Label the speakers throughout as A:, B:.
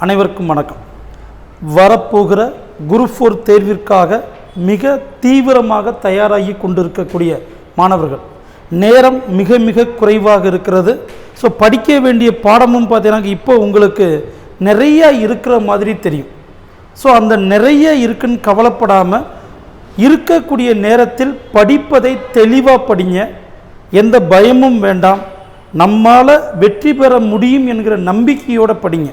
A: அனைவருக்கும் வணக்கம். வரப்போகிற குரூப் 4 தேர்விற்காக மிக தீவிரமாக தயாராகி கொண்டிருக்கக்கூடிய மாணவர்கள் நேரம் மிக மிக குறைவாக இருக்கிறது. ஸோ படிக்க வேண்டிய பாடமும் பார்த்தீங்கன்னா இப்போ உங்களுக்கு நிறைய இருக்கிற மாதிரி தெரியும். ஸோ அந்த நிறைய இருக்குன்னு கவலைப்படாமல் இருக்கக்கூடிய நேரத்தில் படிப்பதை தெளிவாக படிங்க. எந்த பயமும் வேண்டாம். நம்மால் வெற்றி பெற முடியும் என்கிற நம்பிக்கையோடு படிங்க.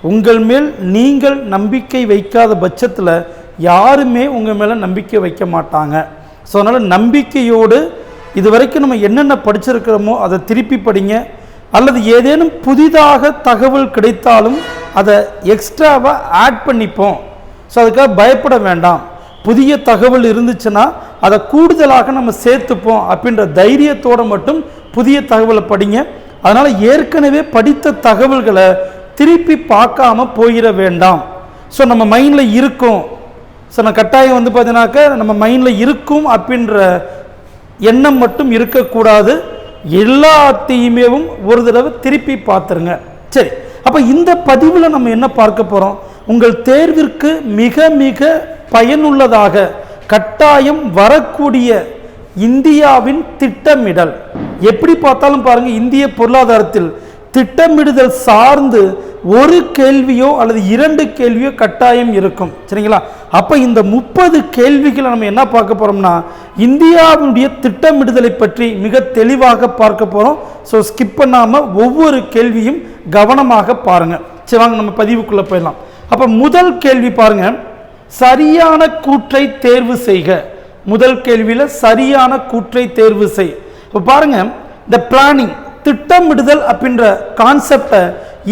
A: உங்கள் மேல் நீங்கள் நம்பிக்கை வைக்காத பட்சத்தில் யாருமே உங்கள் மேலே நம்பிக்கை வைக்க மாட்டாங்க. ஸோ அதனால் நம்பிக்கையோடு இதுவரைக்கும் நம்ம என்னென்ன படிச்சிருக்கிறோமோ அதை திருப்பி படிங்க. அல்லது ஏதேனும் புதிதாக தகவல் கிடைத்தாலும் அதை எக்ஸ்ட்ராவாக ஆட் பண்ணிப்போம். ஸோ அதுக்காக பயப்பட வேண்டாம். புதிய தகவல் இருந்துச்சுன்னா அதை கூடுதலாக நம்ம சேர்த்துப்போம் அப்படின்ற தைரியத்தோடு மட்டும் புதிய தகவலை படிங்க. அதனால் ஏற்கனவே படித்த தகவல்களை திருப்பி பார்க்காம போயிட வேண்டாம். ஸோ நம்ம மைண்டில் இருக்கும். ஸோ நான் கட்டாயம் பார்த்தீங்கன்னாக்க நம்ம மைண்டில் இருக்கும் அப்படின்ற எண்ணம் மட்டும் இருக்கக்கூடாது. எல்லாத்தையுமே ஒரு தடவை திருப்பி பார்த்துருங்க. சரி, அப்போ இந்த பதிவில் நம்ம என்ன பார்க்க போகிறோம்? உங்கள் தேர்விற்கு மிக மிக பயனுள்ளதாக கட்டாயம் வரக்கூடிய இந்தியாவின் திட்டமிடல். எப்படி பார்த்தாலும் பாருங்கள், இந்திய பொருளாதாரத்தில் திட்டமிடுதல் சார்ந்து ஒரு கேள்வியோ அல்லது 2 கேள்வியோ கட்டாயம் இருக்கும். சரிங்களா? அப்போ இந்த 30 கேள்விகளை நம்ம என்ன பார்க்க போகிறோம்னா இந்தியாவுடைய திட்டமிடுதலை பற்றி மிக தெளிவாக பார்க்க போகிறோம். ஸோ ஸ்கிப் பண்ணாமல் ஒவ்வொரு கேள்வியும் கவனமாக பாருங்கள். சரி, வாங்க நம்ம பதிவுக்குள்ளே போயிடலாம். அப்போ முதல் கேள்வி பாருங்கள், சரியான கூற்றை தேர்வு செய்க. முதல் கேள்வியில் சரியான கூற்றை தேர்வு செய். இப்போ பாருங்கள், இந்த பிளானிங் திட்டமிடுதல் அப்படின்ற கான்செப்டை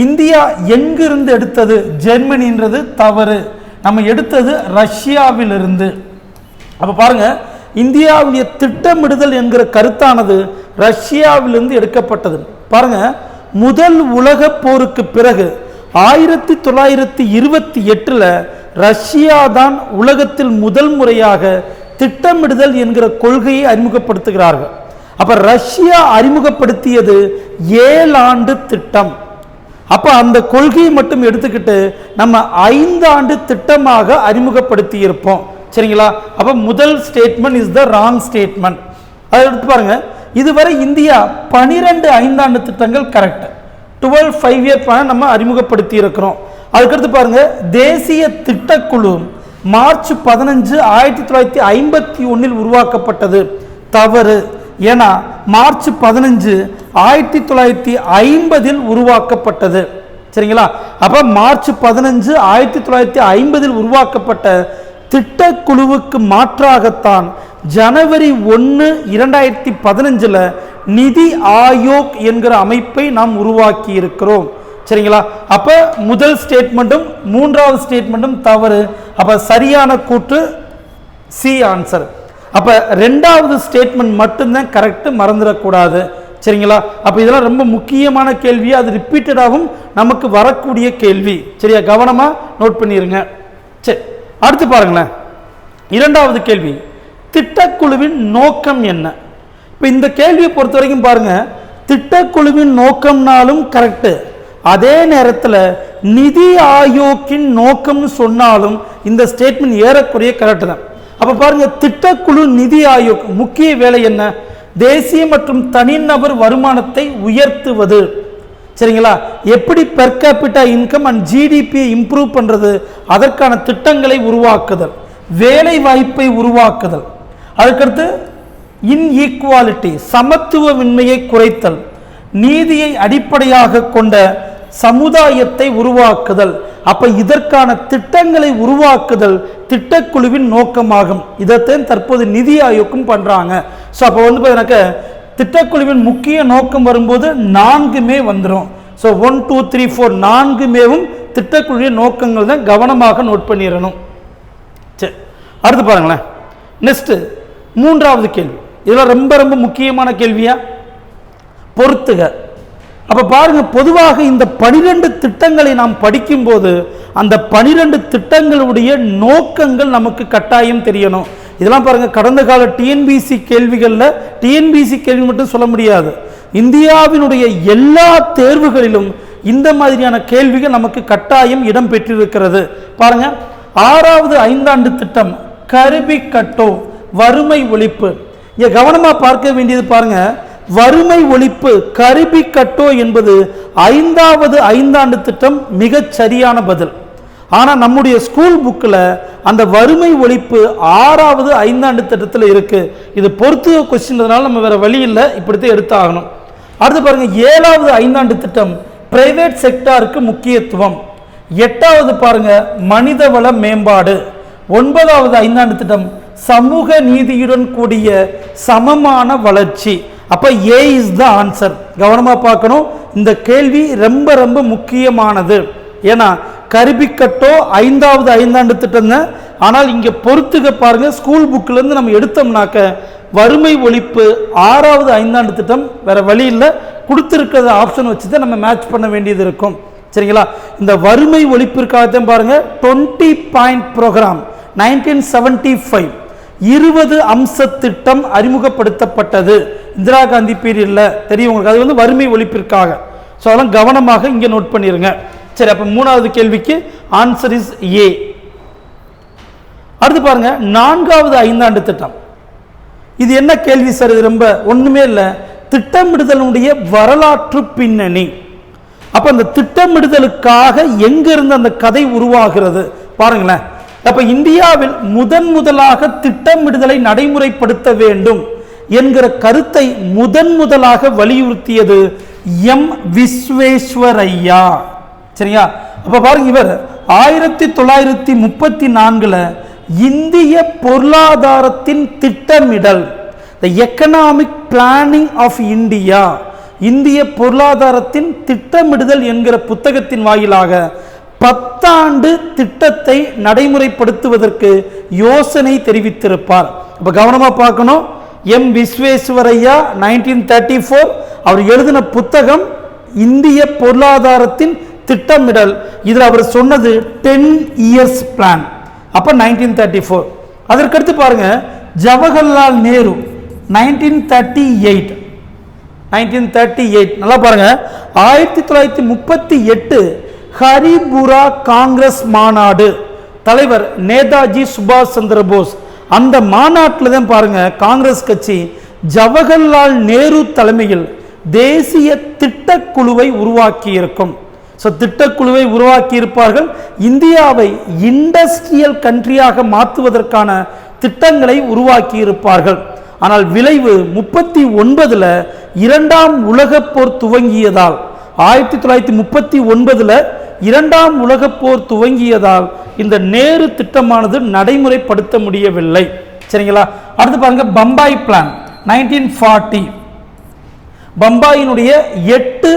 A: இந்தியா எங்கிருந்து எடுத்தது? ஜெர்மனின்றது தவறு. நம்ம எடுத்தது ரஷ்யாவிலிருந்து. அப்போ பாருங்க, இந்தியாவுடைய திட்டமிடுதல் என்கிற கருத்தானது ரஷ்யாவிலிருந்து எடுக்கப்பட்டது. பாருங்க, முதல் உலக போருக்கு பிறகு 1928 ரஷ்யா தான் உலகத்தில் முதல் முறையாக திட்டமிடுதல் என்கிற கொள்கையை அறிமுகப்படுத்துகிறார்கள். அப்ப ரஷ்யா அறிமுகப்படுத்தியது 7 ஆண்டு திட்டம். அப்ப அந்த கொள்கையை மட்டும் எடுத்துக்கிட்டு நம்ம 5 ஆண்டு திட்டமாக அறிமுகப்படுத்தி இருப்போம். சரிங்களா? அப்ப முதல் statement is the wrong statement. அதை எடுத்து பாருங்க, இதுவரை இந்தியா 12 5 திட்டங்கள் கரெக்ட். 12 5-year பிளான் நம்ம அறிமுகப்படுத்தி இருக்கிறோம். அதுக்கடுத்து பாருங்க, தேசிய திட்டக்குழு மார்ச் 15 1951 உருவாக்கப்பட்டது. தவறு. ஏன்னா மார்ச் 15 1950 உருவாக்கப்பட்டது. சரிங்களா? அப்ப மார்ச் 15 1950 உருவாக்கப்பட்ட திட்டக்குழுவுக்கு மாற்றாகத்தான் ஜனவரி 1 2015 நிதி ஆயோக் என்கிற அமைப்பை நாம் உருவாக்கி இருக்கிறோம். சரிங்களா? அப்ப முதல் ஸ்டேட்மெண்ட்டும் 3வது ஸ்டேட்மெண்ட்டும் தவறு. அப்ப சரியான கூற்று சி ஆன்சர். அப்ப 2வது ஸ்டேட்மெண்ட் மட்டும்தான் கரெக்ட், மறந்துடக்கூடாது. சரிங்களா? அப்ப இதெல்லாம் ரொம்ப முக்கியமான கேள்வி. அது ரிப்பீட்டடாகவும் நமக்கு வரக்கூடிய கேள்வி. சரியா? கவனமா நோட் பண்ணிருங்க. சரி, அடுத்து பாருங்களேன், 2வது கேள்வி, திட்டக்குழுவின் நோக்கம் என்ன? இப்ப இந்த கேள்வியை பொறுத்த வரைக்கும் பாருங்க, திட்டக்குழுவின் நோக்கம்னாலும் கரெக்ட், அதே நேரத்தில் நிதி ஆயோக்கின் நோக்கம் சொன்னாலும் இந்த ஸ்டேட்மெண்ட் ஏறக்குறைய கரெக்ட் தான். அப்ப பாருங்க, திட்டக்குழு நிதி ஆயோக் முக்கிய வேலை என்ன? தேசிய மற்றும் தனிநபர் வருமானத்தை உயர்த்துவது. சரிங்களா? எப்படி பெர் கேபிட்டா இன்கம் அண்ட் ஜிடிபியை இம்ப்ரூவ் பண்றது, அதற்கான திட்டங்களை உருவாக்குதல், வேலை வாய்ப்பை உருவாக்குதல், அதுக்கடுத்து இன்ஈக்வாலிட்டி சமத்துவமின்மையை குறைத்தல், நீதியை அடிப்படையாக கொண்ட சமுதாயத்தை உருவாக்குதல். அப்ப இதற்கான திட்டங்களை உருவாக்குதல் திட்டக்குழுவின் நோக்கமாகும். இதைத்தான் தற்போது நிதி ஆயோக்கும் பண்றாங்க. ஸோ அப்போ பார்த்தீங்கன்னாக்க திட்டக்குழுவின் முக்கிய நோக்கம் வரும்போது 4மே வந்துடும். ஸோ 1 2 3 4 4மேவும் திட்டக்குழுவின் நோக்கங்கள் தான். கவனமாக நோட் பண்ணிடணும். சரி, அடுத்து பாருங்களேன், நெக்ஸ்ட் 3வது கேள்வி. இதெல்லாம் ரொம்ப ரொம்ப முக்கியமான கேள்வியா? பொறுத்துக. அப்ப பாருங்க, பொதுவாக இந்த 12 திட்டங்களை நாம் படிக்கும்போது அந்த 12 திட்டங்களுடைய நோக்கங்கள் நமக்கு கட்டாயம் தெரியணும். இதெல்லாம் பாருங்க, கடந்த கால டிஎன்பிசி கேள்விகள்ல டிஎன்பிசி கேள்வி மட்டும் சொல்ல முடியாது. இந்தியாவினுடைய எல்லா தேர்வுகளிலும் இந்த மாதிரியான கேள்விகள் நமக்கு கட்டாயம் இடம் பெற்றிருக்கிறது. பாருங்க, 6வது ஐந்தாண்டு திட்டம் கருவி கட்டோ வறுமை ஒழிப்பு. இங்க கவனமா பார்க்க வேண்டியது பாருங்க, வறுமை ஒழிப்பு கருவி கட்டோ என்பது 5வது ஐந்தாண்டு திட்டம் மிகச் சரியான பதில். ஆனால் நம்முடைய ஸ்கூல் புக்கில் அந்த வறுமை ஒழிப்பு 6வது ஐந்தாண்டு திட்டத்தில் இருக்கு. இது பொறுத்து கொஸ்டின்றதுனால நம்ம வேற வழி இல்லை, இப்படித்தான் எடுத்தாகணும். அடுத்து பாருங்க, 7வது ஐந்தாண்டு திட்டம் பிரைவேட் செக்டாருக்கு முக்கியத்துவம். 8வது பாருங்க மனிதவள மேம்பாடு. 9வது ஐந்தாண்டு திட்டம் சமூக நீதியுடன் கூடிய சமமான வளர்ச்சி. அப்ப ஏ இஸ் த ஆன்சர். கவனமா பார்க்கணும், இந்த கேள்வி ரொம்ப ரொம்ப முக்கியமானது. ஏன்னா கருவி கட்டோ 5வது ஐந்தாண்டு திட்டம் தான். ஆனால் இங்க பொறுத்துக்க பாருங்க, ஸ்கூல் புக்ல இருந்து நம்ம எடுத்தோம்னாக்க வறுமை ஒழிப்பு 6வது ஐந்தாண்டு திட்டம், வேற வழி இல்லை, கொடுத்திருக்கிற ஆப்ஷன் வச்சு தான் நம்ம மேட்ச் பண்ண வேண்டியது இருக்கும். சரிங்களா? இந்த வறுமை ஒழிப்பிற்காகத்தான் பாருங்க 20 பாயிண்ட் ப்ரோக்ராம் 1975 20 அம்ச திட்டம் அறிமுகப்படுத்தப்பட்டது இந்திரா காந்தி பீரியட்ல. தெரியும் உங்களுக்கு, அது வந்து வறுமை ஒழிப்பிற்காக. ஸோ அதெல்லாம் கவனமாக இங்கே நோட் பண்ணிருங்க. சரி, அப்போ 3வது கேள்விக்கு ஆன்சர் இஸ் ஏ. அடுத்து பாருங்க, 4வது ஐந்தாண்டு திட்டம். இது என்ன கேள்வி சார்? இது ரொம்ப ஒண்ணுமே இல்லை, திட்டமிடுதலுடைய வரலாற்று பின்னணி. அப்ப அந்த திட்டமிடுதலுக்காக எங்கிருந்து அந்த கதை உருவாகிறது பாருங்களேன். அப்ப இந்தியாவில் முதலாக திட்டமிடுதலை நடைமுறைப்படுத்த வேண்டும் என்கிற கருத்தை முதலாக வலியுறுத்தியது எம் விஸ்வேஸ்வரையா. சரியா? அப்ப பாருங்க, இவர் 1934 இந்திய பொருளாதாரத்தின் திட்டமிடல், the economic planning of India, இந்திய பொருளாதாரத்தின் திட்டமிடுதல் என்கிற புத்தகத்தின் வாயிலாக 10 ஆண்டு திட்டத்தை நடைமுறைப்படுத்துவதற்கு யோசனை தெரிவித்திருப்பார். அப்ப கவனமா பார்க்கணும், எம் விஸ்வேஸ்வரையா 1934 அவர் எழுதின புத்தகம் இந்திய பொருளாதாரத்தின் திட்டமிடல். இதில் அவர் சொன்னது 10 இயர்ஸ் பிளான். அப்ப 1934. அதற்கடுத்து பாருங்க, ஜவஹர்லால் நேரு 1938 நல்லா பாருங்க, 1938 ஹரிபுரா காங்கிரஸ் மாநாடு, தலைவர் நேதாஜி சுபாஷ் சந்திர போஸ். அந்த மாநாட்டில் தான் பாருங்க காங்கிரஸ் கட்சி ஜவஹர்லால் நேரு தலைமையில் தேசிய திட்டக்குழுவை உருவாக்கி இருக்கும். திட்டக்குழுவை உருவாக்கி இருப்பார்கள். இந்தியாவை இண்டஸ்ட்ரியல் கண்ட்ரியாக மாற்றுவதற்கான திட்டங்களை உருவாக்கி இருப்பார்கள். ஆனால் விளைவு 39 இரண்டாம் உலகப் போர் துவங்கியதால், 1939 இரண்டாம் உலகப் போர் துவங்கியதால் இந்த நேரு திட்டமானது நடைமுறைப்படுத்த முடியவில்லை. சரிங்களா? அடுத்து பாருங்க, பம்பாய் பிளான் 1940. பம்பாயினுடைய 8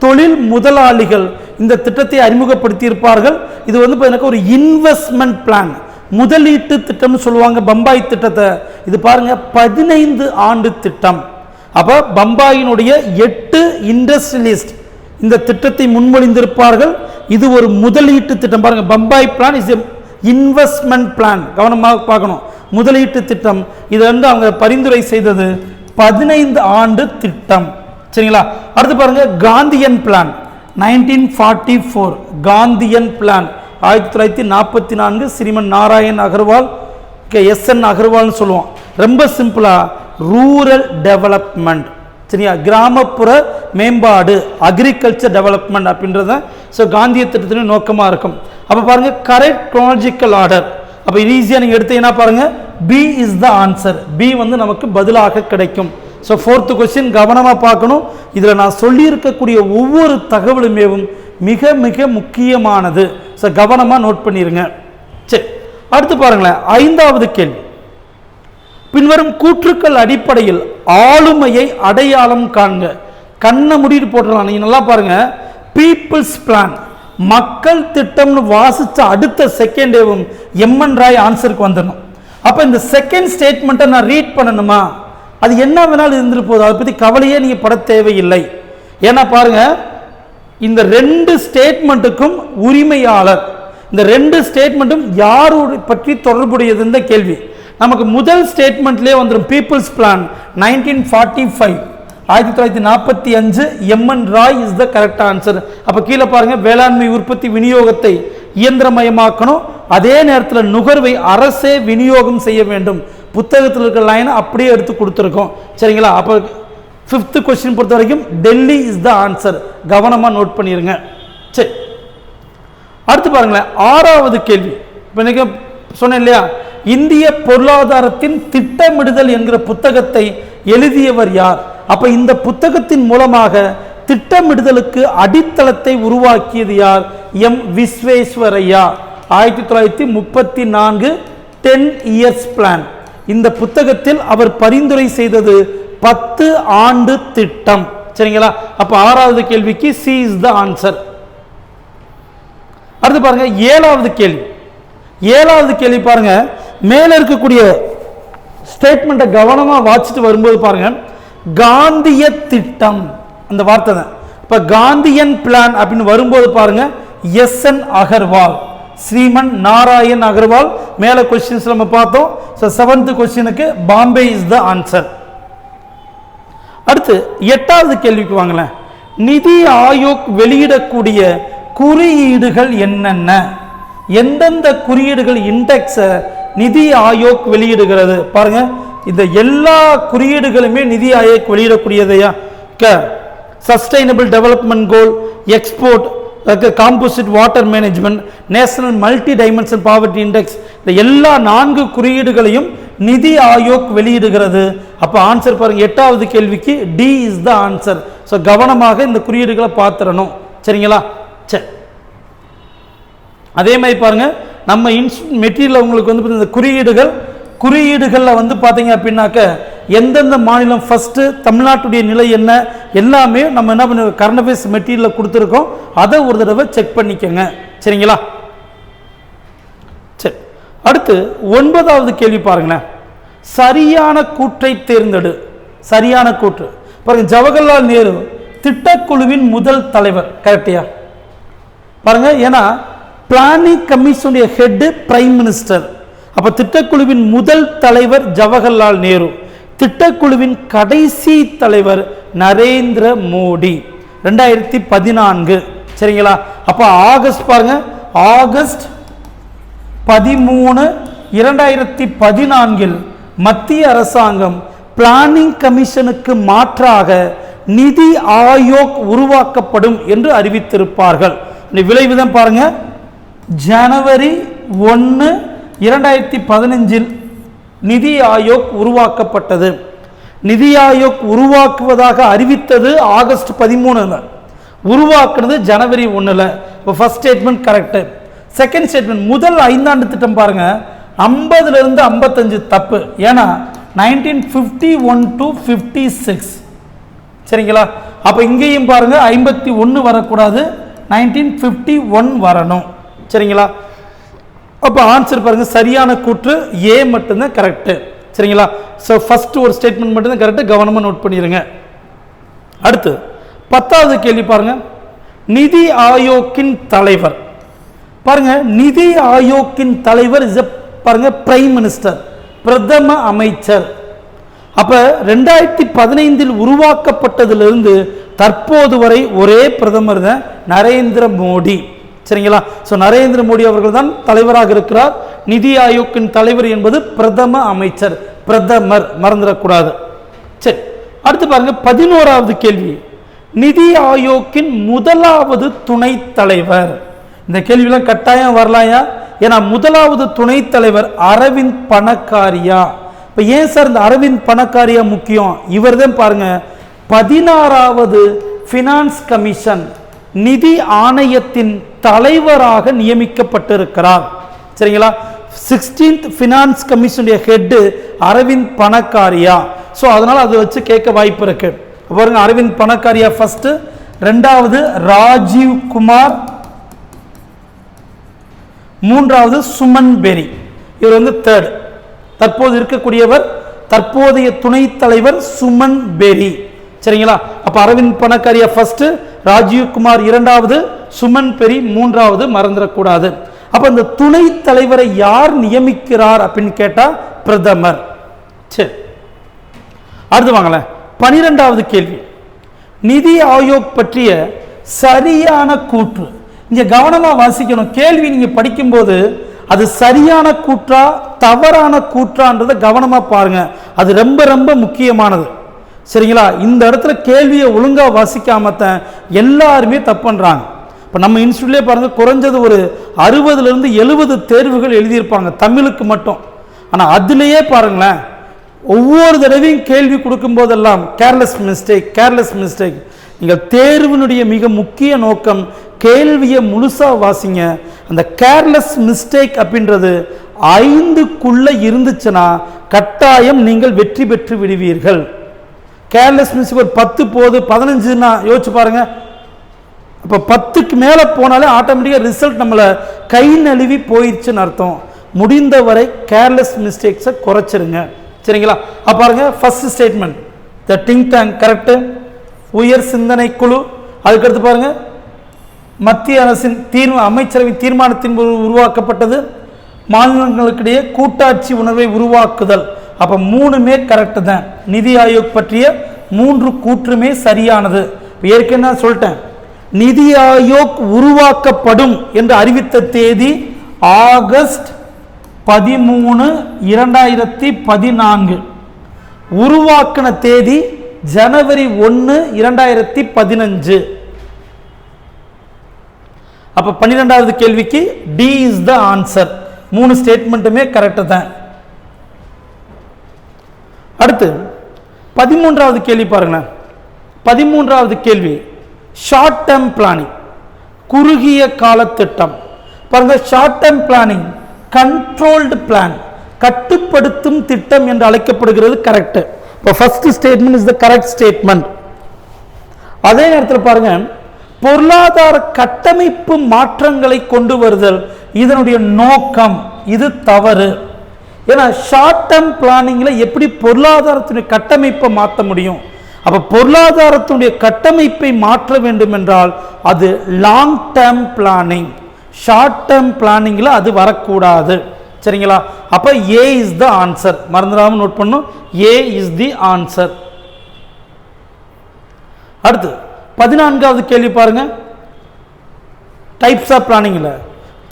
A: தொழில் முதலாளிகள் இந்த திட்டத்தை அறிமுகப்படுத்தி இருப்பார்கள். இது வந்து எனக்கு ஒரு இன்வெஸ்ட்மெண்ட் பிளான், முதலீட்டு திட்டம் சொல்லுவாங்க பம்பாய் திட்டத்தை. இது பாருங்க 15 ஆண்டு திட்டம். அப்ப பம்பாயினுடைய 8 இண்டஸ்ட்ரியலிஸ்ட் இந்த திட்டத்தை முன்மொழிந்திருப்பார்கள். இது ஒரு முதலீட்டு திட்டம். பாருங்க, Bombay plan is investment plan. கவனமாக பார்க்கணும், முதலீட்டு திட்டம். இது வந்து அவங்க பரிந்துரை செய்தது 15 ஆண்டு திட்டம். சரிங்களா? அடுத்து பாருங்க, Gandhian plan 1944. Gandhian plan 1944 Shriman Narayan Agarwal, S N அகர்வால்னு சொல்லுவோம். ரொம்ப சிம்பிளா ரூரல் டெவலப்மெண்ட். சரியா? கிராமப்புற மேம்பாடு, அக்ரிகல்ச்சர் டெவலப்மெண்ட் அப்படின்றத காந்திய திட்டத்தின் நோக்கமாக இருக்கும். அப்போ பாருங்க, கரெக்ட் குரோனாலஜிக்கல் ஆர்டர். அப்போ இது ஈஸியாக நீங்கள் எடுத்தீங்கன்னா பாருங்க, B is the answer. B வந்து நமக்கு பதிலாக கிடைக்கும். ஸோ 4th கொஸ்டின் கவனமாக பார்க்கணும். இதில் நான் சொல்லியிருக்கக்கூடிய ஒவ்வொரு தகவலுமே மிக மிக முக்கியமானது. ஸோ கவனமாக நோட் பண்ணிடுங்க. சரி, அடுத்து பாருங்களேன், 5வது கேள்வி. பின்வரும் கூற்றுக்கள் அடிப்படையில் ஆளுமையை அடையாளம் காண்க. கண்ணை முடிட்டு போட்டுடலாம். நீங்க நல்லா பாருங்க, பீப்புள்ஸ் பிளான், மக்கள் திட்டம்னு வாசிச்ச அடுத்த செகண்டேவும் எம்என் ராய் ஆன்சருக்கு வந்துடணும். அப்ப இந்த செகண்ட் ஸ்டேட்மெண்ட்டை நான் ரீட் பண்ணணுமா? அது என்ன வேணாலும் இருந்துட்டு போதும், அதை பத்தி கவலையே நீங்க பட தேவையில்லை. ஏன்னா பாருங்க, இந்த 2 ஸ்டேட்மெண்ட்டுக்கும் உரிமையாளர், இந்த 2 ஸ்டேட்மெண்ட்டும் யாரு பற்றி தொடர்புடையது கேள்வி. நமக்கு முதல் ஸ்டேட்மெண்ட்லேயே வந்துடும், people's plan 1945. 1945 M N Roy is the correct answer. அப்ப கீழே பாருங்க, வேளாண்மை உற்பத்தி விநியோகத்தை இயந்திரமயமாக்கணும், அதே நேரத்தில் நுகர்வை அரசே விநியோகம் செய்ய வேண்டும். புத்தகத்தில் இருக்கிற லைனை அப்படியே எடுத்து கொடுத்துருக்கோம். சரிங்களா? அப்போ 5th கொஸ்டின் பொறுத்த வரைக்கும் டெல்லி இஸ் த ஆன்சர். கவனமாக நோட் பண்ணிருங்க. சரி, அடுத்து பாருங்களேன், 6வது கேள்வி. இப்போ இன்னைக்கு சொன்னேன் இல்லையா, இந்திய பொருளாதாரத்தின் திட்டமிடுதல் என்கிற புத்தகத்தை எழுதியவர் யார்? அப்ப இந்த புத்தகத்தின் மூலமாக திட்டமிடுதலுக்கு அடித்தளத்தை உருவாக்கியது யார்? எம் விஸ்வேஸ்வரையா. 1934 10 years plan. இந்த புத்தகத்தில் அவர் பரிந்துரை செய்தது 10 ஆண்டு திட்டம். சரிங்களா? அப்ப 6வது கேள்விக்கு சி இஸ் த ஆன்சர். அடுத்து பாருங்க, 7வது கேள்வி. 7வது கேள்வி பாருங்க, மேல இருக்கக்கூடிய ஸ்டேட்மெண்ட்டை கவனமா வாசிட்டு வரும்போது பாருங்க, காந்திய திட்டம் அந்த வார்த்தை தான். இப்ப காந்தியன் பிளான் அப்படின்னு வரும்போது பாருங்க, எஸ்.என். அகர்வால், ஸ்ரீமன் நாராயண் அகர்வால். மேல கொஸ்டின்ஸ் நம்ம பார்த்தோம். 7th கொஸ்டினுக்கு பாம்பே இஸ் த ஆன்சர். அடுத்து 8வது கேள்விக்கு வாங்களேன். நிதி ஆயோக் வெளியிடக்கூடிய குறியீடுகள் என்னென்ன? எந்தெந்த குறியீடுகள் இண்டெக்ஸை நிதி ஆயோக் வெளியிடுகிறது? பாருங்க, இந்த எல்லா குறியீடுகளுமே நிதி ஆயோக் வெளியிடக்கூடியதையா? Sustainable development goal, export, composite water management, national multi dimension poverty index, இந்த எல்லா 4 குறியீடுகளையும் நிதி ஆயோக் வெளியிடுகிறது. அப்ப ஆன்சர் பாருங்க, 8வது கேள்விக்கு D is the answer. So கவனமாக இந்த குறியீடுகளை பார்த்துடணும். சரிங்களா? சரி, அதே மாதிரி பாருங்க, நம்ம மெட்டீரியல் உங்களுக்கு வந்து இந்த குறியீடுகளில் வந்து பார்த்தீங்க அப்படின்னாக்க எந்தெந்த மாநிலம் ஃபர்ஸ்ட், தமிழ்நாட்டுடைய நிலை என்ன, எல்லாமே நம்ம என்ன பண்ண கரண்ட் அஃபேர்ஸ் மெட்டீரியலில் கொடுத்துருக்கோம். அதை ஒரு தடவை செக் பண்ணிக்கோங்க. சரிங்களா? சரி, அடுத்து 9வது கேள்வி பாருங்களேன். சரியான கூற்றை தேர்ந்தெடு. சரியான கூற்று பாருங்க, ஜவஹர்லால் நேரு திட்டக்குழுவின் முதல் தலைவர். கரெக்டியா? பாருங்க, ஏன்னா பிளானிங் கமிஷனுடைய ஹெட் பிரைம் மினிஸ்டர். அப்ப திட்டக்குழுவின் முதல் தலைவர் ஜவஹர்லால் நேரு. திட்டக்குழுவின் கடைசி தலைவர் நரேந்திர மோடி 2014. சரிங்களா? அப்ப ஆகஸ்ட் பாருங்க, ஆகஸ்ட் 13 2014 மத்திய அரசாங்கம் பிளானிங் கமிஷனுக்கு மாற்றாக நிதி ஆயோக் உருவாக்கப்படும் என்று அறிவித்திருப்பார்கள். இந்த விளைவுதான் பாருங்க, ஜனவரி 1 2015 நிதி ஆயோக் உருவாக்கப்பட்டது. நிதி ஆயோக் உருவாக்குவதாக அறிவித்தது ஆகஸ்ட் 13, உருவாக்குனது ஜனவரி 1. First statement correct. Second statement, முதல் 5 ஆண்டு திட்டம் பாருங்க, 50 இருந்து 55 தப்பு. ஏன்னா 1951 to 56. சரிங்களா? அப்ப இங்கேயும் பாருங்க 51 வரக்கூடாது, 1951 வரணும். சரிங்களா? அப்ப ஆன்சர் பாருங்க, சரியான கூற்று ஏ மட்டும்தான் கரெக்ட். சரிங்களா? ஸோ ஃபர்ஸ்ட் ஒரு ஸ்டேட்மெண்ட் மட்டும்தான் கரெக்ட். கவனமா நோட் பண்ணிடுங்க. அடுத்து 10வது கேள்வி பாருங்க, நிதி ஆயோக்கின் தலைவர். பாருங்க, நிதி ஆயோக்கின் தலைவர் இஸ் பாருங்க பிரைம் மினிஸ்டர், பிரதம அமைச்சர். அப்ப 2015 உருவாக்கப்பட்டதிலிருந்து தற்போது வரை ஒரே பிரதமர் தான், நரேந்திர மோடி. சரிங்களா? ஸோ நரேந்திர மோடி அவர்கள் தான் தலைவராக இருக்கிறார். நிதி ஆயோக்கின் தலைவர் என்பது பிரதம அமைச்சர், பிரதமர், மறந்துடக்கூடாது. சரி, அடுத்து பாருங்க 11வது கேள்வி, நிதி ஆயோக்கின் முதலாவது துணைத் தலைவர். இந்த கேள்வியெல்லாம் கட்டாயம் வரலாயா? ஏன்னா முதலாவது துணைத் தலைவர் அரவிந்த் பணக்காரியா. இப்போ ஏன் சார் இந்த அரவிந்த் பணக்காரியா முக்கியம்? இவர் தான் பாருங்க 16வது ஃபினான்ஸ் கமிஷன் நிதி ஆணையத்தின் தலைவராக நியமிக்கப்பட்டிருக்கிறார். சரிங்களா? 16th ஃபினான்ஸ் கமிஷனுடைய ஹெட் அரவிந்த் பணக்காரியா. ஸோ அதனால அதை வச்சு கேட்க வாய்ப்பு இருக்கு. பாருங்க, அரவிந்த் பணக்காரியா ஃபர்ஸ்ட், 2வது ராஜீவ் குமார், 3வது சுமன் பெரி. இவர் வந்து தேர்ட். தற்போது இருக்கக்கூடியவர், தற்போதைய துணைத் தலைவர் சுமன் பெரி. சரிங்களா? அப்ப அரவிந்த் பணக்காரியா ஃபர்ஸ்ட், ராஜீவ் குமார் 2வது, சுமன் பெரி 3வது, மறந்துடக்கூடாது. அப்ப இந்த துணைத் தலைவரை யார் நியமிக்கிறார் அப்படின்னு கேட்டா பிரதமர். சரி, அடுத்து வாங்களேன் 12வது கேள்வி, நிதி ஆயோக் பற்றிய சரியான கூற்று. இங்க கவனமா வாசிக்கணும். கேள்வி நீங்க படிக்கும்போது அது சரியான கூற்றா தவறான கூற்றான்றதை கவனமா பாருங்க. அது ரொம்ப ரொம்ப முக்கியமானது. சரிங்களா? இந்த இடத்துல கேள்வியை ஒழுங்கா வாசிக்காமத்தான் எல்லாருமே தப்பு பண்றாங்க. இப்போ நம்ம இன்ஸ்டியூட்லேயே பாருங்க, குறைஞ்சது ஒரு 60லிருந்து 70 தேர்வுகள் எழுதியிருப்பாங்க தமிழுக்கு மட்டும். ஆனால் அதுலேயே பாருங்களேன், ஒவ்வொரு தடவையும் கேள்வி கொடுக்கும் போதெல்லாம் கேர்லெஸ் மிஸ்டேக். நீங்கள் தேர்வினுடைய மிக முக்கிய நோக்கம் கேள்வியை முழுசா வாசிங்க. அந்த கேர்லெஸ் மிஸ்டேக் அப்படின்றது 5க்குள்ள இருந்துச்சுன்னா கட்டாயம் நீங்கள் வெற்றி பெற்று விடுவீர்கள். கேர்லெஸ் மிஸ்டேக் ஒரு 10 போது 15ன்னா யோசிச்சு பாருங்க. அப்போ 10க்கு மேலே போனாலே ஆட்டோமேட்டிக்காக ரிசல்ட் நம்மளை கை நழுவி போயிடுச்சுன்னு அர்த்தம். முடிந்தவரை கேர்லெஸ் மிஸ்டேக்ஸை குறைச்சிருங்க. சரிங்களா? அப்போ பாருங்க, ஃபர்ஸ்ட் ஸ்டேட்மெண்ட் த திங்க் டேங்க் கரெக்டு, உயர் சிந்தனை குழு. அதுக்கடுத்து பாருங்க, மத்திய அரசின் அமைச்சரவை தீர்மானத்தின் உருவாக்கப்பட்டது, மாநிலங்களுக்கிடையே கூட்டாட்சி உணர்வை உருவாக்குதல். அப்போ 3மே கரெக்டு தான். நிதி ஆயோக் பற்றிய 3 கூற்றுமே சரியானது. ஏற்கனவே சொல்லிட்டேன், நிதி ஆயோக் உருவாக்கப்படும் என்று அறிவித்த தேதி ஆகஸ்ட் 13, 2014. உருவாக்கின தேதி ஜனவரி 1, 2015. அப்ப 12வது கேள்விக்கு டி இஸ் த ஆன்சர். 3 ஸ்டேட்மெண்ட்டுமே கரெக்ட் தான். அடுத்து 13வது கேள்வி பாருங்களேன். 13வது கேள்வி, ஷார்ட் டேர்ம் பிளானிங், குறுகிய கால திட்டம். பாருங்க, short term planning controlled plan, கட்டுப்படுத்தும் திட்டம் என்று அழைக்கப்படுகிறது. கரெக்ட். இப்போ first statement is the correct statement. அதே நேரத்தில் பாருங்க, பொருளாதார கட்டமைப்பு மாற்றங்களை கொண்டு வருதல் இதனுடைய நோக்கம், இது தவறு. ஏன்னா ஷார்ட் டேர்ம் பிளானிங்ல எப்படி பொருளாதாரத்தினுடைய கட்டமைப்பை மாற்ற முடியும்? அப்ப பொருளாதாரத்தினுடைய கட்டமைப்பை மாற்ற வேண்டும் என்றால் அது long term planning. Short term பிளானிங்ல அது வரக்கூடாது. சரிங்களா? அப்ப ஏ இஸ் த ஆன்சர். மறந்துடாம நோட் பண்ணும், ஏ இஸ் தி ஆன்சர். அடுத்து 14வது கேள்வி பாருங்க, டைப்ஸ் ஆஃப் பிளானிங்ல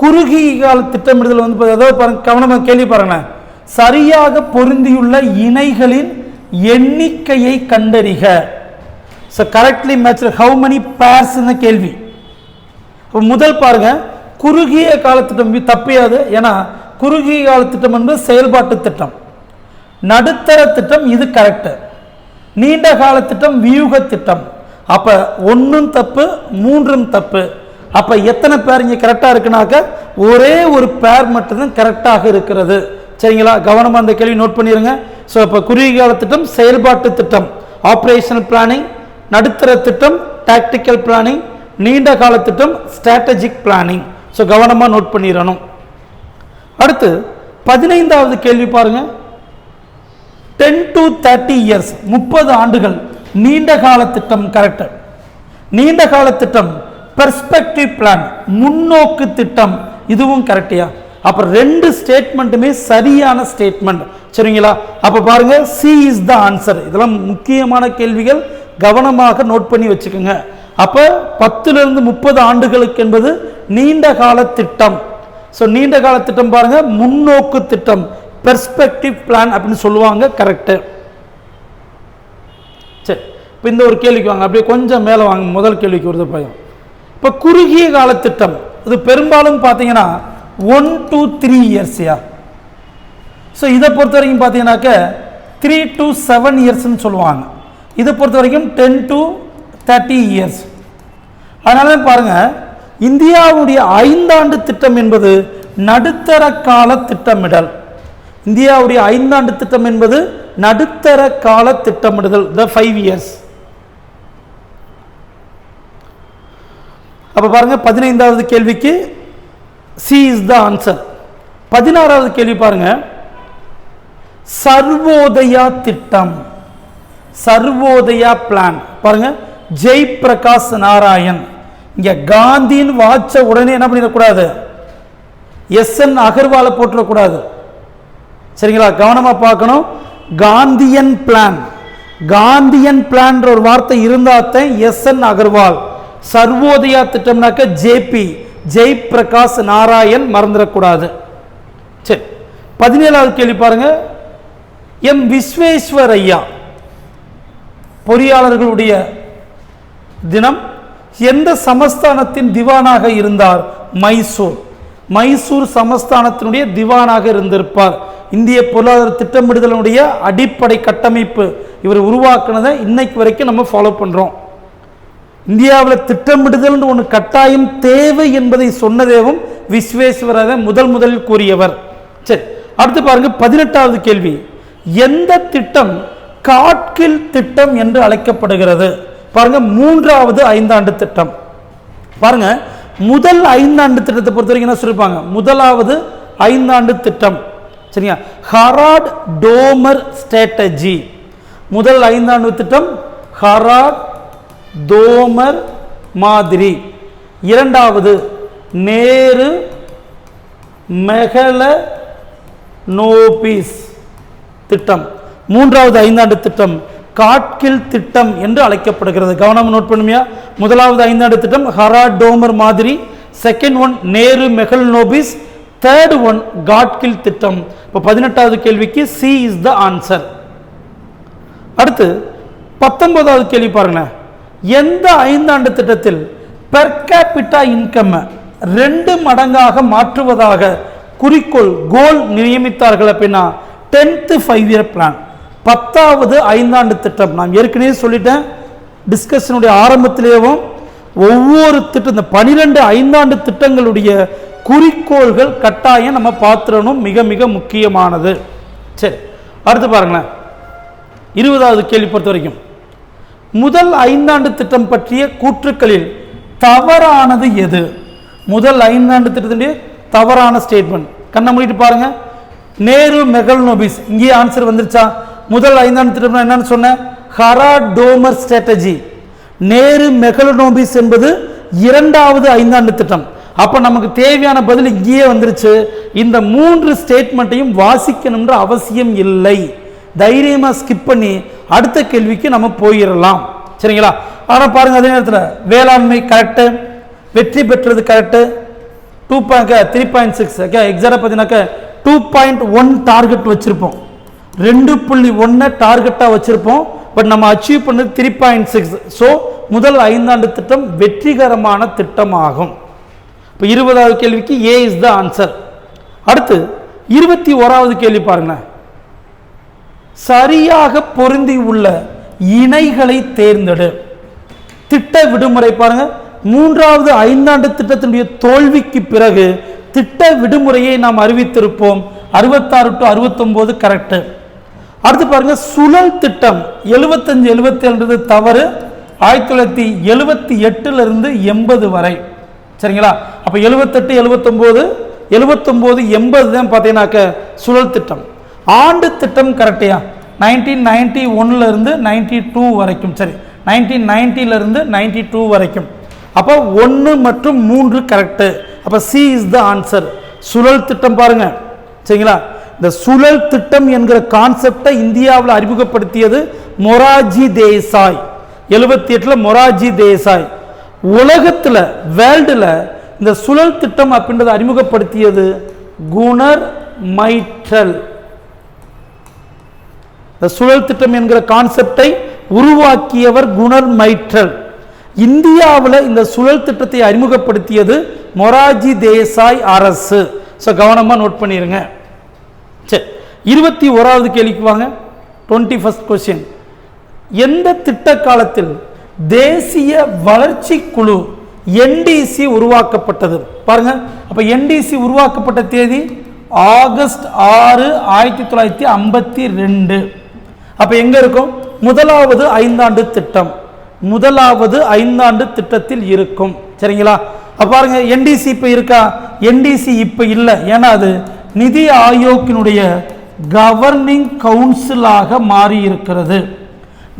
A: குறுகிய கால திட்டமிடுதல் அதாவது பாருங்க, கவனமா கேள்வி பாருங்க, சரியாக பொருந்தியுள்ள இணைகளின் எண்ணிக்கையை கண்டறிக. So correctly matched how many pairs இந்த கேள்வி. முதல் பாருங்க, குறுகிய கால திட்டம் தப்பியாது. ஏன்னா குறுகிய கால திட்டம் என்பது செயல்பாட்டு திட்டம். நடுத்தர திட்டம் இது கரெக்ட். நீண்ட கால திட்டம் வியூக திட்டம். அப்ப 1ம் தப்பு, 3ம் தப்பு. அப்ப எத்தனை பேர் இங்க கரெக்டா இருக்குனாக்க ஒரே ஒரு பேர் மட்டும்தான் கரெக்டாக இருக்கிறது. சரிங்களா? கவனமா அந்த கேள்வி நோட் பண்ணிருங்க. ஸோ இப்போ குறுகிய கால திட்டம் செயல்பாட்டு திட்டம், ஆப்ரேஷனல் பிளானிங். நடுத்தர திட்டம் டாக்டிக்கல் பிளானிங். நீண்ட கால திட்டம் ஸ்ட்ராட்டஜிக் பிளானிங். ஸோ கவனமாக நோட் பண்ணிடணும். அடுத்து 15வது கேள்வி பாருங்க, 10 to 30 years 30 ஆண்டுகள் நீண்ட கால திட்டம் கரெக்ட். நீண்ட கால திட்டம் பெர்ஸ்பெக்டிவ் பிளான், முன்னோக்கு திட்டம், இதுவும் கரெக்டியா? அப்ப 2 ஸ்டேட்மெண்ட்டுமே சரியான ஸ்டேட்மெண்ட். சரிங்களா? அப்ப பாருங்க, சி இஸ் த ஆன்சர். இதெல்லாம் முக்கியமான கேள்விகள், கவனமாக நோட் பண்ணி வச்சுக்கோங்க. அப்ப 10லிருந்து 30 ஆண்டுகளுக்கு என்பது நீண்ட கால திட்டம். ஸோ நீண்ட கால திட்டம் பாருங்க, முன்னோக்கு திட்டம், பெர்ஸ்பெக்டிவ் பிளான் அப்படின்னு சொல்லுவாங்க. கரெக்ட். சரி, இப்போ இந்த ஒரு கேள்விக்கு வாங்க, அப்படியே கொஞ்சம் மேலே வாங்க. முதல் கேள்விக்கு வருது பயம். இப்போ குறுகிய கால திட்டம் இது பெரும்பாலும் பார்த்தீங்கன்னா 1 to 3 years. ஸோ இதை பொறுத்த வரைக்கும் பார்த்தீங்கன்னாக்க 3 to 7 yearsன்னு சொல்லுவாங்க. இதை பொறுத்த வரைக்கும் 10 to 30 years. அதனால பாருங்க, இந்தியாவுடைய 5 ஆண்டு திட்டம் என்பது நடுத்தர கால திட்டமிடல். இந்தியாவுடைய 5 ஆண்டு திட்டம் என்பது நடுத்தர கால திட்டமிடுதல், the 5 years. அப்ப பாருங்க, 15வது கேள்விக்கு சி இஸ் த ஆன்சர். 16வது கேள்வி பாருங்க, சர்வோதயா திட்டம், சர்வோதயா பிளான். பாருங்க, ஜெய் பிரகாஷ் நாராயண். இங்க காந்தியின் வாட்ச உடனே என்ன பண்ணிடக்கூடாது, எஸ்என் அகர்வாலை போட்டுடக்கூடாது. சரிங்களா? கவனமா பார்க்கணும். காந்தியன் பிளான், காந்தியன் பிளான் ஒரு வார்த்தை இருந்தாத்தான் SN அகர்வால். சர்வோதயா திட்டம்னாக்க JP ஜெய் பிரகாஷ் நாராயண் மறந்துடக்கூடாது. சரி, 17வது கேள்வி பாருங்க. விஸ்வேஸ்வரையா பொறியாளர்களுடைய தினம். எந்த சமஸ்தானத்தின் திவானாக இருந்தார்? மைசூர். மைசூர் சமஸ்தானத்தினுடைய திவானாக இருந்திருப்பார். இந்திய பொருளாதார திட்டமிடுதலுடைய அடிப்படை கட்டமைப்பு இவர் உருவாக்குனதை இன்னைக்கு வரைக்கும் நம்ம ஃபாலோ பண்றோம். இந்தியாவில் திட்டமிடுதல் ஒன்று கட்டாயம் தேவை என்பதை சொன்னதேவும் விஸ்வேஸ்வரரை முதலில் கூறியவர். சரி, அடுத்து பாருங்க 18வது கேள்வி. எந்த திட்டம் காட்கில் திட்டம் என்று அழைக்கப்படுகிறது? பாருங்க, 3வது ஐந்தாண்டு திட்டம். பாருங்க, முதல் ஐந்தாண்டு திட்டத்தை பொறுத்த வரைக்கும் என்ன சொல்லிருப்பாங்க? முதலாவது ஐந்தாண்டு திட்டம். சரியா, ஹராட் டோமர் ஸ்ட்ராட்டஜி. முதல் ஐந்தாண்டு திட்டம் ஹராட் தோமர் மாதிரி. இரண்டாவது நேரு மெகலனோபிஸ் திட்டம். மூன்றாவது ஐந்தாண்டு திட்டம் காட்கில் திட்டம் என்று அழைக்கப்படுகிறது. கவனம் நோட் பண்ணுமியா? முதலாவது ஐந்தாண்டு திட்டம் ஹராட் டோமர் மாதிரி, second one Nehru Mahalanobis, third one Gadgil திட்டம். இப்போ 18வது கேள்விக்கு சி இஸ் த ஆன்சர். அடுத்து 19வது கேள்வி பாருங்க. எந்த ஐந்தாண்டு திட்டத்தில் பெர் கேபிட்டா இன்கம் 2 மடங்காக மாற்றுவதாக குறிக்கோள் கோல் நியமித்தார்கள்? அப்படின்னா 10th 5-year பிளான், 10வது ஐந்தாண்டு திட்டம். நான் ஏற்கனவே சொல்லிட்டேன் டிஸ்கஷனுடைய ஆரம்பத்திலேயும், ஒவ்வொரு திட்டம் இந்த 12 ஐந்தாண்டு திட்டங்களுடைய குறிக்கோள்கள் கட்டாயம் நம்ம பார்த்துடணும், மிக மிக முக்கியமானது. சரி, அடுத்து பாருங்களேன். 20வது கேள்வி பொறுத்த வரைக்கும் முதல் ஐந்தாண்டு திட்டம் பற்றிய கூற்றுக்களில் தவறானது எது? முதல் ஐந்தாண்டு திட்டத்தினுடைய தவறான ஸ்டேட்மெண்ட். கண்ணை மூடிட்டு பாருங்க. நேரு மெகலனோபிஸ், இங்கே ஆன்சர் வந்துருச்சா? முதல் ஐந்தாண்டு திட்டம் என்னன்னு சொன்ன? ஹராட் டோமர் ஸ்ட்ராட்டஜி. நேரு மெகலனோபிஸ் என்பது 2வது ஐந்தாண்டு திட்டம். அப்ப நமக்கு தேவையான பதில் இங்கேயே வந்துருச்சு. இந்த 3 ஸ்டேட்மெண்ட்டையும் வாசிக்கணும்ன்ற அவசியம் இல்லை. தைரியமா ஸ்கிப் பண்ணி அடுத்த கேள்விக்கு நம்ம போயிடலாம். சரிங்களா? ஆனா பாருங்க, அதே நேரத்தில் வேளாண்மை கரெக்டு, வெற்றி பெற்றது கரெக்டு, 3.6 எக்ஸாக்டா பார்த்தீங்கன்னாக்க 2.1 டார்கெட் வச்சிருப்போம், 2.1 டார்கெட்டா வச்சிருப்போம். பட் நம்ம அச்சீவ் பண்ணது 3.6. ஸோ முதல் ஐந்தாண்டு திட்டம் வெற்றிகரமான திட்டமாகும். இப்போ 20வது கேள்விக்கு ஏ இஸ் த ஆன்சர். அடுத்து 21வது கேள்வி பாருங்க. சரியாக பொருந்தி உள்ள இணைகளை தேர்ந்தெடு. திட்ட விடுமுறை பாருங்க. 3வது ஐந்தாண்டு திட்டத்தினுடைய தோல்விக்கு பிறகு திட்ட விடுமுறையை நாம் அறிவித்திருப்போம். 66 to 69 கரெக்ட். அடுத்து பாருங்க, சுழல் திட்டம் 75 77 தவறு. 1978 இருந்து 80 வரை. சரிங்களா? அப்ப 78 79 79 80 தான் பார்த்தீங்கன்னாக்க சுழல் திட்டம். ஆண்டு திட்டம் கரெக்டையா? 1991 இருந்து 92 வரைக்கும். சரி, 1990 இருந்து 92 வரைக்கும். அப்ப 1 மற்றும் 3 கரெக்ட். அப்ப சி இஸ் த ஆன்சர். சுழல் திட்டம் பாருங்க. சரிங்களா? இந்த சுழல் திட்டம் என்கிற கான்செப்டை இந்தியாவில் அறிமுகப்படுத்தியது மொராஜி தேசாய். 78 மொராஜி தேசாய். உலகத்தில் வேர்ல்டுல இந்த சுழல் திட்டம் அப்படின்றத அறிமுகப்படுத்தியது குணர் மைட்டல். இந்த சுழல் திட்டம் என்கிற கான்செப்டை உருவாக்கியவர் குணர் மைட்டல். இந்தியாவில் இந்த சுழல் திட்டத்தை அறிமுகப்படுத்தியது மொராஜி தேசாய் அரசு. ஸோ கவனமாக நோட் பண்ணிடுங்க. சரி, 21வது கேள்விக்கு வாங்க. 21st question. எந்த திட்ட காலத்தில் தேசிய வளர்ச்சி குழு NDC உருவாக்கப்பட்டது? பாருங்க. அப்ப NDC உருவாக்கப்பட்ட தேதி ஆகஸ்ட் 6 1952. அப்ப எங்க இருக்கும்? முதலாவது ஐந்தாண்டு திட்டம். முதலாவது ஐந்தாண்டு திட்டத்தில் இருக்கும். சரிங்களா? அப்ப பாருங்க, NDC இப்ப இருக்கா? NDC இப்ப இல்லை. ஏன்னா அது நிதி ஆயோக்கினுடைய கவர்னிங் கவுன்சிலாக மாறி இருக்கிறது.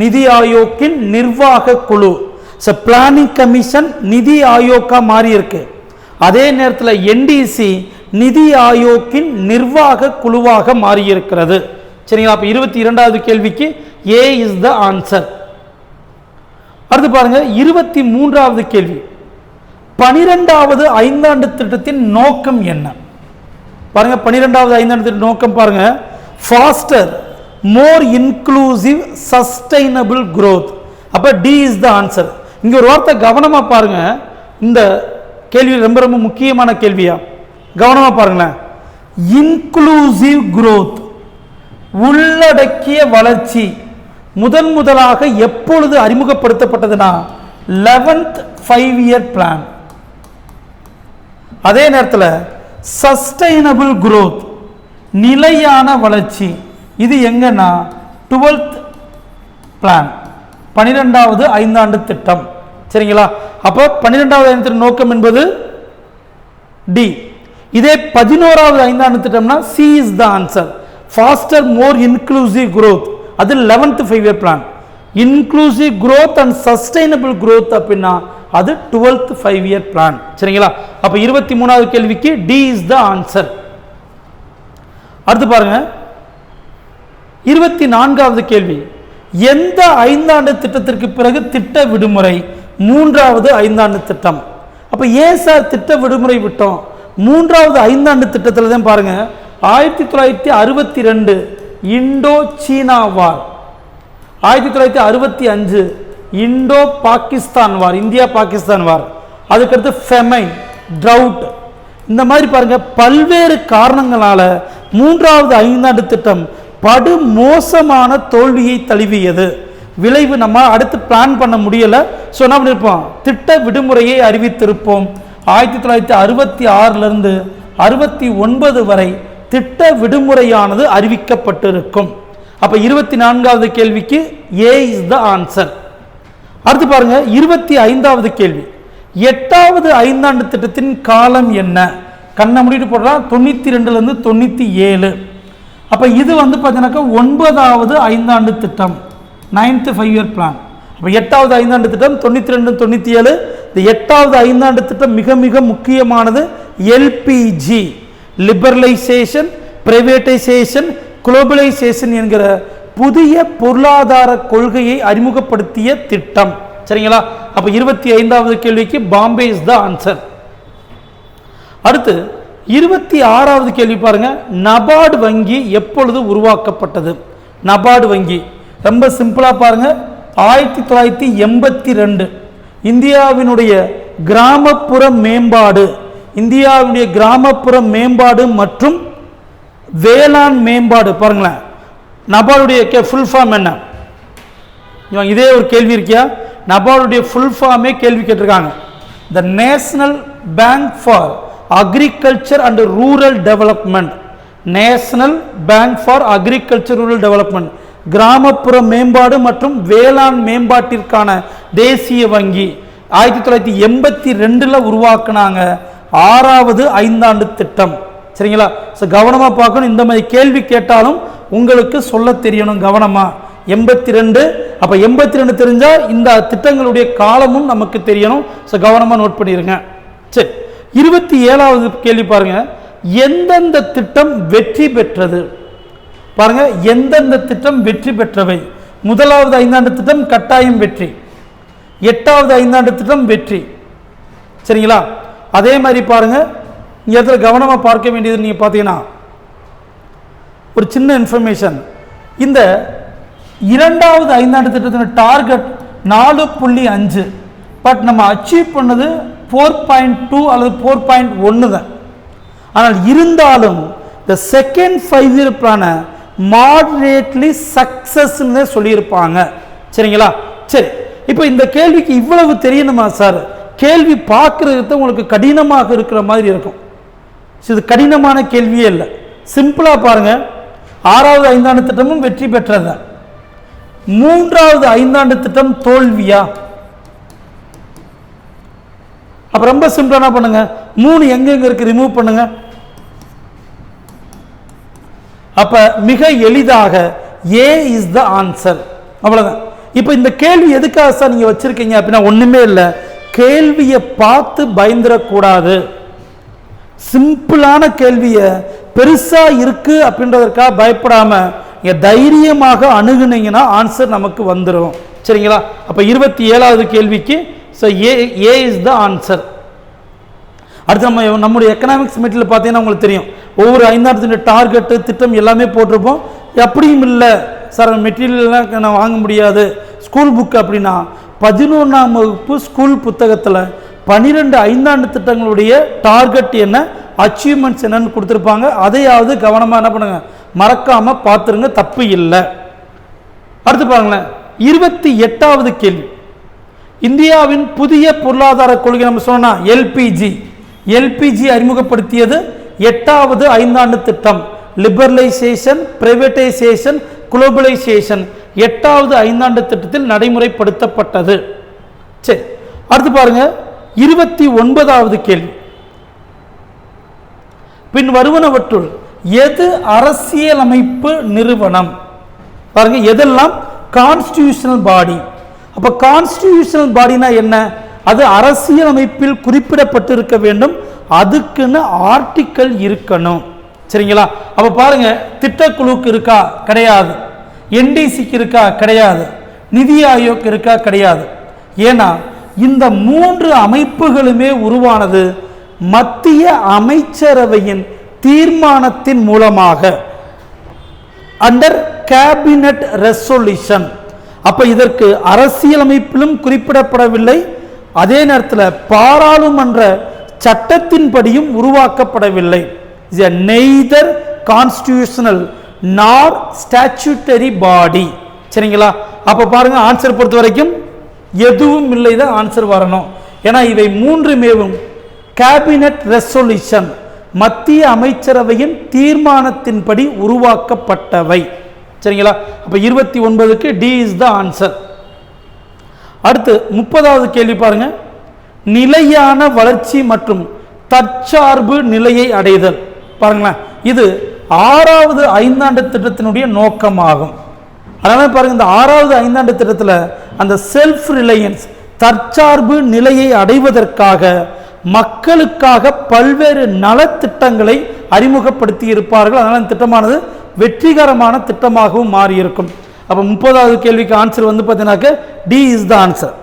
A: நிதி ஆயோக்கின் நிர்வாக குழு, பிளானிங் கமிஷன் நிதி ஆயோக்கா மாறி இருக்கு. அதே நேரத்தில் NDC நிதி ஆயோக்கின் நிர்வாக குழுவாக மாறி இருக்கிறது. சரிங்களா? அப்ப 22வது கேள்விக்கு A இஸ் த ஆன்சர். அடுத்து பாருங்க 23வது கேள்வி. 12வது ஐந்தாண்டு திட்டத்தின் நோக்கம் என்ன? பாருங்க 12வது ஐந்தாண்டு திட்ட நோக்கம் பாருங்க, faster more inclusive sustainable growth. அப்ப D இஸ் த ஆன்சர். இங்க ஒரு வார்த்தை கவனமா பாருங்க, இந்த கேள்வி ரொம்ப ரொம்ப முக்கியமான கேள்வியா, கவனமா பாருங்களேன். இன்க்ளூசிவ் growth, உள்ளடக்கிய வளர்ச்சி முதலாக எப்பொழுது அறிமுகப்படுத்தப்பட்டதுன்னா 11th 5-year plan. அதே நேரத்தில் சஸ்டைனபிள் growth, நிலையான வளர்ச்சி, இது எங்கன்னா 12th பிளான், 12வது ஐந்தாண்டு திட்டம். சரிங்களா? அப்போ 12வது ஐந்தாண்டு திட்ட நோக்கம் என்பது டி. இதே 11வது ஐந்தாண்டு திட்டம்னா C is the answer. Faster more inclusive growth, அது 11th 5-year plan. Inclusive growth and sustainable growth அப்படின்னா அது 12th 5-year plan. சரிங்களா? அப்ப 23வது கேள்விக்கு டி இஸ் த ஆன்சர். அடுத்து பாருங்க 24வது கேள்வி. எந்த ஐந்தாண்டு திட்டத்திற்கு பிறகு திட்ட விடுமுறை 3வது ஐந்தாண்டு திட்டம்? அப்ப ஏன் சார் திட்ட விடுமுறை விட்டோம்? 3வது ஐந்தாண்டு திட்டத்தில் தான் பாருங்க 1962 இண்டோ சீனா வார், 1965 இண்டோ பாகிஸ்தான் வார், இந்தியா பாகிஸ்தான் வார், அதுக்கடுத்து ஃபெமைன், ட்ரவுட், இந்த மாதிரி பாருங்க பல்வேறு காரணங்களால 3வது ஐந்தாண்டு திட்டம் படு மோசமான தோல்வியை தழுவியது. விளைவு நம்ம அடுத்து பிளான் பண்ண முடியல. ஸோ என்ன பண்ணிருப்போம், திட்ட விடுமுறையை அறிவித்திருப்போம். 1966 69 வரை திட்ட விடுமுறையானது அறிவிக்கப்பட்டிருக்கும். அப்ப 24வது கேள்விக்கு ஏ இஸ் த ஆன்சர். அடுத்து பாருங்க 25வது கேள்வி. 8வது ஐந்தாண்டு திட்டத்தின் காலம் என்ன? கண்ணை மூடிட்டு போடுறா 92 97. அப்ப இது பார்த்தீங்கன்னாக்கா 9வது ஐந்தாண்டு திட்டம், 9th 5-year plan. அப்ப 8வது ஐந்தாண்டு திட்டம் 92 97. இந்த 8வது ஐந்தாண்டு திட்டம் மிக மிக முக்கியமானது. எல்பிஜி, லிபரலைசேஷன், பிரைவேட்டைசேஷன், குளோபலைசேஷன் என்கிற புதிய பொருளாதார கொள்கையை அறிமுகப்படுத்திய திட்டம். சரிங்களா? அப்ப 25வது கேள்விக்கு பாம்பே இஸ் த ஆன்சர். அடுத்து 26வது கேள்வி பாருங்க, நபார்டு வங்கி எப்பொழுது உருவாக்கப்பட்டது? நபார்டு வங்கி ரொம்ப சிம்பிளா பாருங்க, 1982. இந்தியாவினுடைய கிராமப்புற மேம்பாடு, இந்தியாவுடைய கிராமப்புற மேம்பாடு மற்றும் வேளாண் மேம்பாடு. பாருங்களேன், நபார்டுடைய ஃபுல் ஃபார்ம் என்ன? இதே ஒரு கேள்வி இருக்கியா, நபார்டுடைய ஃபுல் ஃபார்மே கேள்வி கேட்டிருக்காங்க. The national bank for agriculture and rural development. National bank for agriculture rural development, கிராமப்புற மேம்பாடு மற்றும் வேளாண் மேம்பாட்டிற்கான தேசிய வங்கி. 1982 உருவாக்குனாங்க. 6வது ஐந்தாண்டு திட்டம். சரிங்களா? கவனமா பார்க்கணும். இந்த மாதிரி கேள்வி கேட்டாலும் உங்களுக்கு சொல்ல தெரியணும் கவனமா. 82. அப்ப 82 தெரிஞ்சா இந்த திட்டங்களுடைய காலமும் நமக்கு தெரியணும். கவனமா நோட் பண்ணிருங்க. சரி, 27வது கேள்வி பாருங்க, எந்தெந்த திட்டம் வெற்றி பெற்றது? பாருங்க, எந்தெந்த திட்டம் வெற்றி பெற்றவை? 1வது ஐந்தாண்டு திட்டம் கட்டாயம் வெற்றி, 8வது ஐந்தாண்டு திட்டம் வெற்றி. சரிங்களா? அதே மாதிரி பாருங்க, இங்க இடத்துல கவனமா பார்க்க வேண்டியது நீங்க பாத்தீங்கன்னா ஒரு சின்ன இன்ஃபர்மேஷன். இந்த 2வது ஐந்தாண்டு திட்டத்தின் டார்கெட் 4.5, பட் நம்ம அச்சீவ் பண்ணது 4.2 அல்லது 4.1 தான். ஆனால் இருந்தாலும் the second 5-year plan moderately success சொல்லியிருப்பாங்க. சரிங்களா? சரி, இப்போ இந்த கேள்விக்கு இவ்வளவு தெரியணுமா சார்? கேள்வி பார்க்கறது உங்களுக்கு கடினமாக இருக்கிற மாதிரி இருக்கும். இது கடினமான கேள்வியே இல்லை. சிம்பிளா பாருங்க, 6வது ஐந்தாண்டு திட்டமும் வெற்றி பெற்றது. 3வது ஐந்தாண்டு திட்டம் தோல்வியா? அப்ப ரொம்ப சிம்பிளா என்ன பண்ணுங்க, 3 எங்கெங்க இருக்கு ரிமூவ் பண்ணுங்க. அப்ப மிக எளிதாக ஏ இஸ் த ஆன்சர். அவ்வளவுதான். இப்ப இந்த கேள்வி எதுக்காக சார் நீங்க வச்சிருக்கீங்க அப்படின்னா ஒண்ணுமே இல்லை, கேள்வியை பார்த்து பயந்துடக்கூடாது. சிம்பிளான கேள்வியை பெருசா இருக்கு அப்படின்றதற்காக பயப்படாம நீங்கள் தைரியமாக அணுகுனீங்கன்னா ஆன்சர் நமக்கு வந்துடும். சரிங்களா? அப்போ 27வது கேள்விக்கு so A is the answer. அடுத்து நம்முடைய எக்கனாமிக்ஸ் மெட்டீரியல் பார்த்தீங்கன்னா உங்களுக்கு தெரியும், ஒவ்வொரு 5ஆண்டு டார்கெட்டு திட்டம் எல்லாமே போட்டிருப்போம். அப்படியும் இல்லை சார் மெட்டீரியல்லாம் நான் வாங்க முடியாது ஸ்கூல் புக்கு அப்படின்னா, 11ஆம் வகுப்பு ஸ்கூல் புத்தகத்தில் 12 5ஆண்டு திட்டங்களுடைய டார்கெட் என்ன, அச்சீவ்மெண்ட்ஸ் என்னன்னு கொடுத்துருப்பாங்க. அதையாவது கவனமாக என்ன பண்ணுங்க, மறக்காமல் பார்த்துருங்க, தப்பு இல்லை. அடுத்து பாருங்களேன், 28வது கேள்வி. இந்தியாவின் புதிய பொருளாதார கொள்கை நம்ம சொன்னா எல்பிஜி அறிமுகப்படுத்தியது 8வது 5ஆண்டு திட்டம். லிபரலைசேஷன், பிரைவேட்டைசேஷன், குளோபலைசேஷன் 8வது 5ஆண்டு திட்டத்தில் நடைமுறைப்படுத்தப்பட்டது. சரி, அடுத்து பாருங்க 29வது கேள்வி. பின் வருவனவற்றுள் எது அரசியலமைப்பு நிறுவனம்? பாருங்க, எதெல்லாம் கான்ஸ்டிடியூஷனல் பாடி. அப்ப கான்ஸ்டிடியூஷனல் பாடினா என்ன? அது அரசியலமைப்பில் குறிப்பிடப்பட்டிருக்க வேண்டும், அதுக்குன்னு ஆர்டிக்கல் இருக்கணும். சரிங்களா? அப்ப பாருங்க, திட்டக்குழுக்கு இருக்கா? கிடையாது. என்டிசிக்கு இருக்கா? கிடையாது. நிதி ஆயோக் இருக்கா? கிடையாது. ஏன்னா இந்த 3 அமைப்புகளுமே உருவானது மத்திய அமைச்சரவையின் தீர்மானத்தின் மூலமாக, அண்டர் கேபினட் ரெசல்யூஷன். அப்ப இதற்கு அரசியலமைப்பிலும் குறிப்பிடப்படவில்லை, அதே நேரத்தில் பாராளுமன்ற சட்டத்தின்படியும் உருவாக்கப்படவில்லை. நெய்தர் கான்ஸ்டிடியூஷனல் நார் ஸ்டாச்சுட்டரி பாடி. சரிங்களா? அப்ப பாருங்க, ஆன்சர் பொறுத்த வரைக்கும் எதுவும் இல்லை தான் ஆன்சர் வரணும். ஏன்னா இவை 3மேவும் கேபினட் ரெசல்யூஷன், மத்திய அமைச்சரவையின் தீர்மானத்தின்படி உருவாக்கப்பட்டவை. சரிங்களா? அப்ப 29க்கு டி இஸ் த ஆன்சர். அடுத்து 30வது கேள்வி பாருங்க, நிலையான வளர்ச்சி மற்றும் தற்சார்பு நிலையை அடைதல். பாருங்களேன், இது 6வது 5ஆண்டு திட்டத்தினுடைய நோக்கமாகும். அதனால பாருங்க, இந்த 6வது 5ஆண்டு திட்டத்தில் அந்த செல்ஃப் ரிலையன்ஸ், தற்சார்பு நிலையை அடைவதற்காக மக்களுக்காக பல்வேறு நலத்திட்டங்களை அறிமுகப்படுத்தி இருப்பார்கள். அதனால் இந்த திட்டமானது வெற்றிகரமான திட்டமாகவும் மாறியிருக்கும். அப்போ 30வது கேள்விக்கு ஆன்சர் வந்து பார்த்தீங்கன்னாக்க டி இஸ் த ஆன்சர்.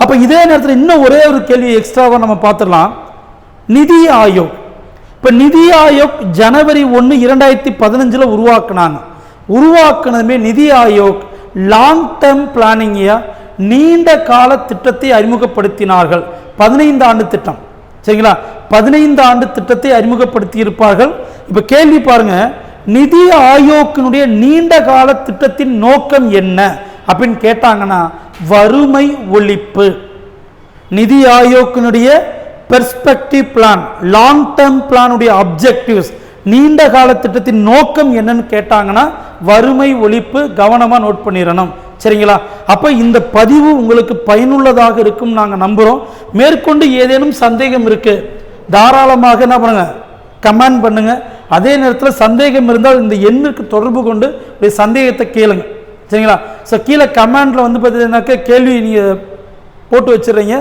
A: அப்போ இதே நேரத்தில் இன்னும் ஒரே ஒரு கேள்வி எக்ஸ்ட்ராவாக நம்ம பார்த்துடலாம். நிதி ஆயோக். இப்போ நிதி ஆயோக் ஜனவரி 1, 2015 உருவாக்குனாங்க. உருவாக்குனதுமே நிதி ஆயோக் லாங் டேர்ம் பிளானிங்கையா, நீண்ட கால திட்டத்தை அறிமுகப்படுத்தினார்கள். 15 ஆண்டு திட்டம். சரிங்களா? 15 ஆண்டு திட்டத்தை அறிமுகப்படுத்தி இருப்பார்கள். இப்போ கேள்வி பாருங்க, நிதி ஆயோக்கினுடைய நீண்ட கால திட்டத்தின் நோக்கம் என்ன அப்படின்னு கேட்டாங்கன்னா வறுமை ஒழிப்பு. நிதி ஆயோக்கினுடைய பெர்ஸ்பெக்டிவ் பிளான், லாங் டேர்ம் பிளானுடைய அப்ஜெக்டிவ்ஸ், நீண்ட கால திட்டத்தின் நோக்கம் என்னன்னு கேட்டாங்கன்னா வறுமை ஒழிப்பு. கவனமாக நோட் பண்ணிடணும். சரிங்களா? அப்போ இந்த பதிவு உங்களுக்கு பயனுள்ளதாக இருக்கும் நாங்கள் நம்புகிறோம். மேற்கொண்டு ஏதேனும் சந்தேகம் இருக்கு தாராளமாக என்ன பண்ணுங்க, கமெண்ட் பண்ணுங்க. அதே நேரத்தில் சந்தேகம் இருந்தால் இந்த எண்ணுக்கு தொடர்பு கொண்டு சந்தேகத்தை கேளுங்க. சரிங்களா? ஸோ கீழே கமெண்டில் வந்து பார்த்தீங்கன்னாக்க கேள்வி நீங்கள் போட்டு வச்சிடுறீங்க.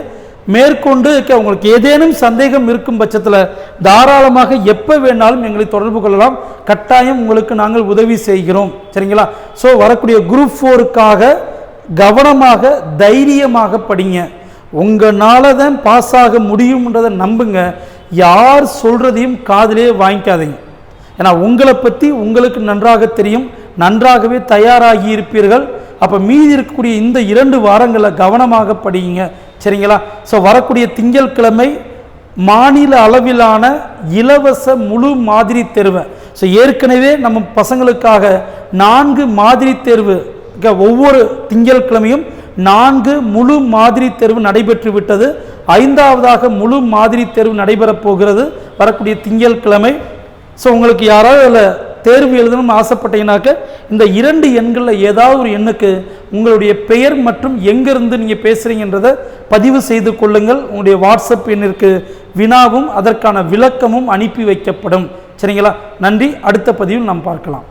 A: மேற்கொண்டு உங்களுக்கு ஏதேனும் சந்தேகம் இருக்கும் பட்சத்தில் தாராளமாக எப்போ வேணாலும் எங்களை தொடர்பு கொள்ளலாம். கட்டாயம் உங்களுக்கு நாங்கள் உதவி செய்கிறோம். சரிங்களா? ஸோ வரக்கூடிய குரூப் 4க்காக கவனமாக தைரியமாக படிங்க. உங்களால் தான் பாஸ் ஆக முடியும்ன்றதை நம்புங்க. யார் சொல்கிறதையும் காதிலே வாங்கிக்காதீங்க. ஏன்னா உங்களை பற்றி உங்களுக்கு நன்றாக தெரியும், நன்றாகவே தயாராகி இருப்பீர்கள். அப்போ மீதி இருக்கக்கூடிய இந்த 2 வாரங்களில் கவனமாக படிங்க. சரிங்களா? ஸோ வரக்கூடிய திங்கட்கிழமை மாநில அளவிலான இலவச முழு மாதிரி தேர்வு. ஸோ ஏற்கனவே நம்ம பசங்களுக்காக 4 மாதிரி தேர்வு, ஒவ்வொரு திங்கட்கிழமையும் 4 முழு மாதிரி தேர்வு நடைபெற்று விட்டது. 5வதாக முழு மாதிரி தேர்வு நடைபெறப் போகிறது வரக்கூடிய திங்கட்கிழமை. ஸோ உங்களுக்கு யாராவது அதில் தேர்வு எழுதணும்னு ஆசைப்பட்டீங்கன்னாக்க இந்த 2 எண்களில் ஏதாவது ஒரு எண்ணுக்கு உங்களுடைய பெயர் மற்றும் எங்கிருந்து நீங்கள் பேசுகிறீங்கன்றதை பதிவு செய்து கொள்ளுங்கள். உங்களுடைய வாட்ஸ்அப் எண்ணிற்கு வினாவும் அதற்கான விளக்கமும் அனுப்பி வைக்கப்படும். சரிங்களா? நன்றி. அடுத்த பதிவில் நாம் பார்க்கலாம்.